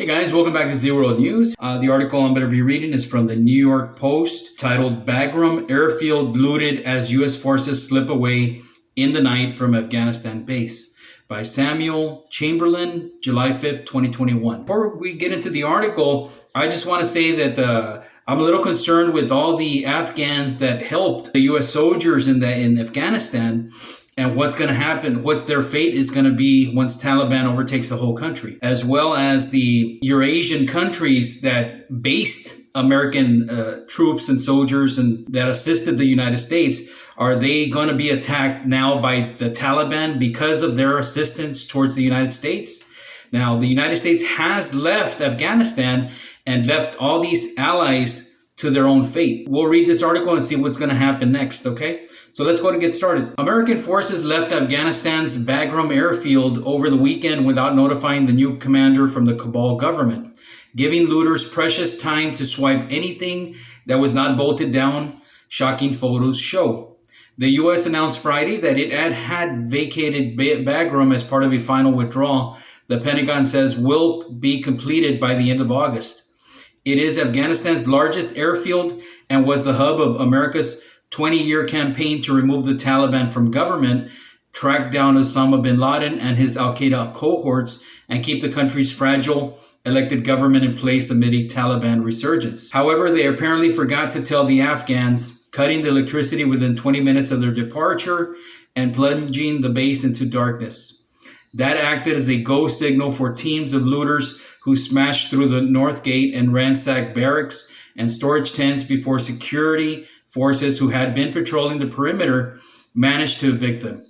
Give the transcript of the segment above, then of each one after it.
Hey guys, welcome back to Zero News. The article I'm going to be reading is from the New York Post titled Bagram Airfield Looted as U.S. Forces Slip Away in the Night from Afghanistan Base by Samuel Chamberlain, July 5th, 2021. Before we get into the article, I just want to say that I'm a little concerned with all the Afghans that helped the U.S. soldiers in Afghanistan and what's going to happen, what their fate is going to be once Taliban overtakes the whole country, as well as the Eurasian countries that based American troops and soldiers and that assisted the United States. Are they going to be attacked now by the Taliban because of their assistance towards the United States? Now, the United States has left Afghanistan and left all these allies to their own fate. We'll read this article and see what's going to happen next, okay? So let's go to get started. American forces left Afghanistan's Bagram Airfield over the weekend without notifying the new commander from the Kabul government, giving looters precious time to swipe anything that was not bolted down, shocking photos show. The U.S. announced Friday that it had vacated Bagram as part of a final withdrawal the Pentagon says will be completed by the end of August. It is Afghanistan's largest airfield and was the hub of America's 20-year campaign to remove the Taliban from government, track down Osama bin Laden and his al-Qaeda cohorts, and keep the country's fragile elected government in place amid a Taliban resurgence. However, they apparently forgot to tell the Afghans, cutting the electricity within 20 minutes of their departure and plunging the base into darkness. That acted as a go signal for teams of looters who smashed through the north gate and ransacked barracks and storage tents before security forces who had been patrolling the perimeter managed to evict them.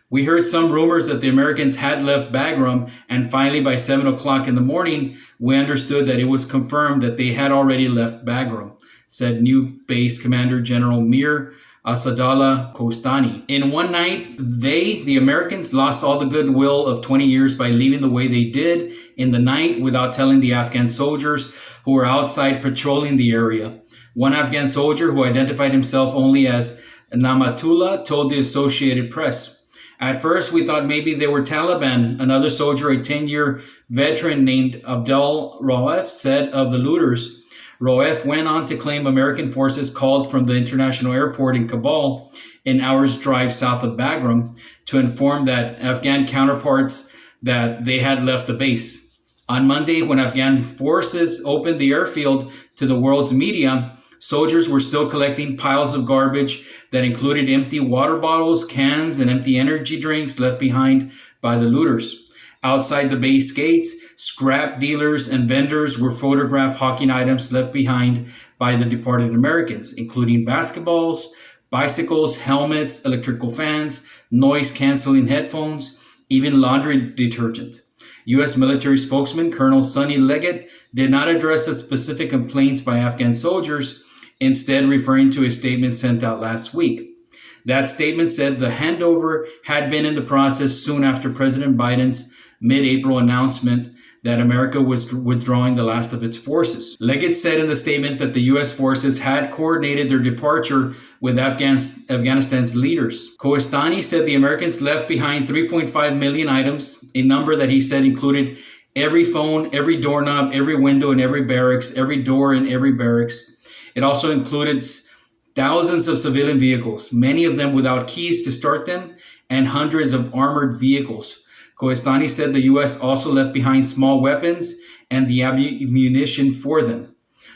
We heard some rumors that the Americans had left Bagram, and finally by 7 o'clock in the morning, we understood that it was confirmed that they had already left Bagram, said new base Commander General Mir Asadullah Kostani. In one night, the Americans, lost all the goodwill of 20 years by leaving the way they did in the night without telling the Afghan soldiers who were outside patrolling the area. One Afghan soldier who identified himself only as Namatullah told the Associated Press, "At first, we thought maybe they were Taliban." Another soldier, a 10-year veteran named Abdul Rauf, said of the looters. Rauf went on to claim American forces called from the international airport in Kabul, an hour's drive south of Bagram, to inform that Afghan counterparts that they had left the base. On Monday, when Afghan forces opened the airfield to the world's media, soldiers were still collecting piles of garbage that included empty water bottles, cans, and empty energy drinks left behind by the looters. Outside the base gates, scrap dealers and vendors were photographed hawking items left behind by the departed Americans, including basketballs, bicycles, helmets, electrical fans, noise-canceling headphones, even laundry detergent. U.S. military spokesman Colonel Sonny Leggett did not address the specific complaints by Afghan soldiers, instead referring to a statement sent out last week. That statement said the handover had been in the process soon after President Biden's mid-April announcement that America was withdrawing the last of its forces. Leggett said in the statement that the U.S. forces had coordinated their departure with Afghanistan's leaders. Kostani said the Americans left behind 3.5 million items, a number that he said included every phone, every doorknob, every window in every barracks, every door in every barracks. It also included thousands of civilian vehicles, many of them without keys to start them, and hundreds of armored vehicles. Kostani said the U.S. also left behind small weapons and the ammunition for them.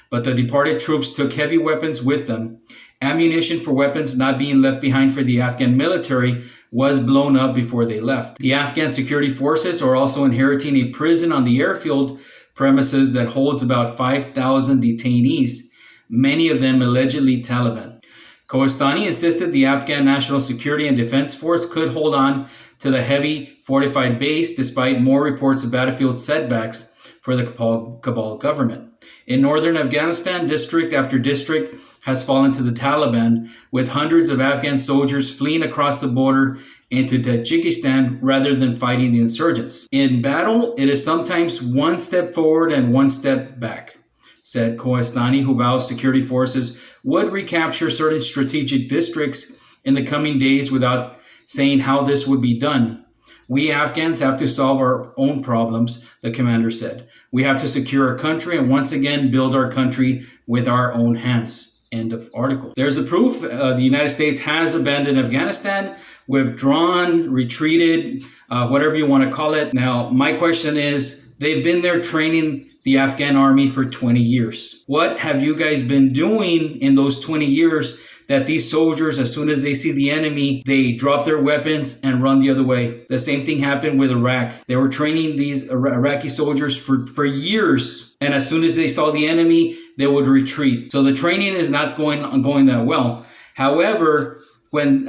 But the departed troops took heavy weapons with them. Ammunition for weapons not being left behind for the Afghan military was blown up before they left. The Afghan security forces are also inheriting a prison on the airfield premises that holds about 5,000 detainees, many of them allegedly Taliban. Kostani insisted the Afghan National Security and Defense Force could hold on to the heavy fortified base despite more reports of battlefield setbacks for the Kabul government. In northern Afghanistan, district after district has fallen to the Taliban, with hundreds of Afghan soldiers fleeing across the border into Tajikistan rather than fighting the insurgents. In battle, it is sometimes one step forward and one step back, said Kostani, who vows security forces would recapture certain strategic districts in the coming days without saying how this would be done. "We Afghans have to solve our own problems," the commander said. We have to secure our country and once again build our country with our own hands. End of article. There's the proof. The United States has abandoned Afghanistan, withdrawn, retreated, whatever you want to call it. Now, my question is, they've been there training the Afghan army for 20 years. What have you guys been doing in those 20 years that these soldiers, as soon as they see the enemy, they drop their weapons and run the other way? The same thing happened with Iraq. They were training these Iraqi soldiers for years, and as soon as they saw the enemy, they would retreat. So the training is not going that well. However, when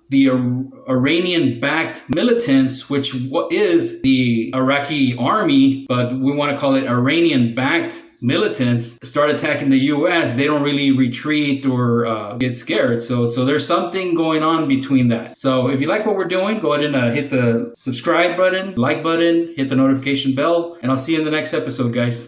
the Iranian-backed militants, which is the Iraqi army, but we want to call it Iranian-backed militants, start attacking the U.S., they don't really retreat or get scared. So there's something going on between that. So if you like what we're doing, go ahead and hit the subscribe button, like button, hit the notification bell, and I'll see you in the next episode, guys.